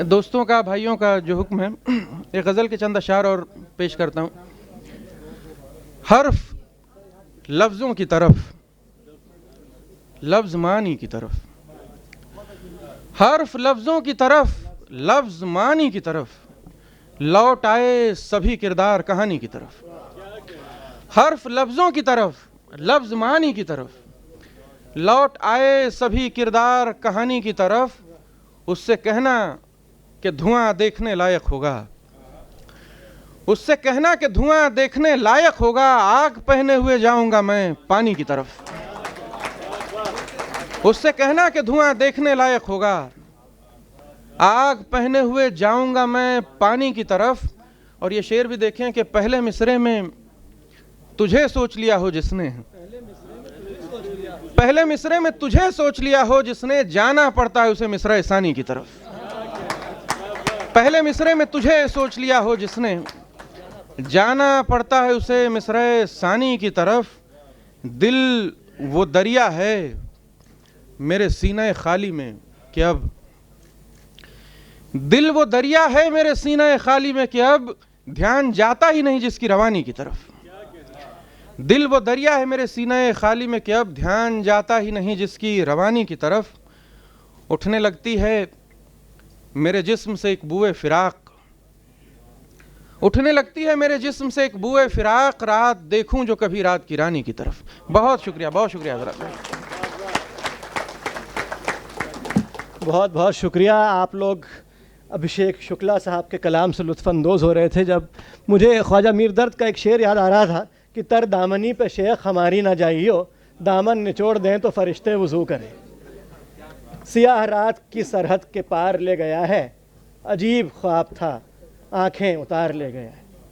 دوستوں کا، بھائیوں کا جو حکم ہے، ایک غزل کے چند اشعار اور پیش کرتا ہوں۔ حرف لفظوں کی طرف، لفظ معنی کی طرف، حرف لفظوں کی طرف، لفظ معنی کی طرف، لوٹ آئے سبھی کردار کہانی کی طرف۔ حرف لفظوں کی طرف، لفظ معنی کی طرف، لوٹ آئے سبھی کردار کہانی کی طرف۔ اس سے کہنا کہ دھواں دیکھنے لائق ہوگا، اس سے کہنا کہ دھواں دیکھنے لائق ہوگا، آگ پہنے ہوئے جاؤں گا میں پانی کی طرف۔ اس سے کہنا کہ دھواں دیکھنے لائق ہوگا، آگ پہنے ہوئے جاؤں گا میں پانی کی طرف۔ اور یہ شعر بھی دیکھیں کہ پہلے مصرعے میں تجھے سوچ لیا ہو جس نے، پہلے مصرعے میں تجھے سوچ لیا ہو جس نے، جانا پڑتا ہے اسے مصرعے ثانی کی طرف۔ پہلے مصرعے میں تجھے سوچ لیا ہو جس نے، جانا پڑتا ہے اسے مصرعے ثانی کی طرف۔ دل وہ دریا ہے میرے سینہ خالی میں کہ اب، دل وہ دریا ہے میرے سینہ خالی میں کہ اب دھیان جاتا ہی نہیں جس کی روانی کی طرف۔ دل وہ دریا ہے میرے سینہ خالی میں کہ اب دھیان جاتا ہی نہیں جس کی روانی کی طرف۔ اٹھنے لگتی ہے میرے جسم سے ایک بوئے فراق، اٹھنے لگتی ہے میرے جسم سے ایک بوئے فراق، رات دیکھوں جو کبھی رات کی رانی کی طرف۔ بہت شکریہ، بہت شکریہ حضرات۔ بہت بہت شکریہ۔ آپ لوگ ابھیشیک شکلا صاحب کے کلام سے لطف اندوز ہو رہے تھے، جب مجھے خواجہ میر درد کا ایک شعر یاد آ رہا تھا کہ تر دامنی پہ شیخ ہماری نہ جائیو، دامن نچوڑ دیں تو فرشتے وضو کریں۔ سیاہ رات کی سرحد کے پار لے گیا ہے، عجیب خواب تھا آنکھیں اتار لے گیا ہے۔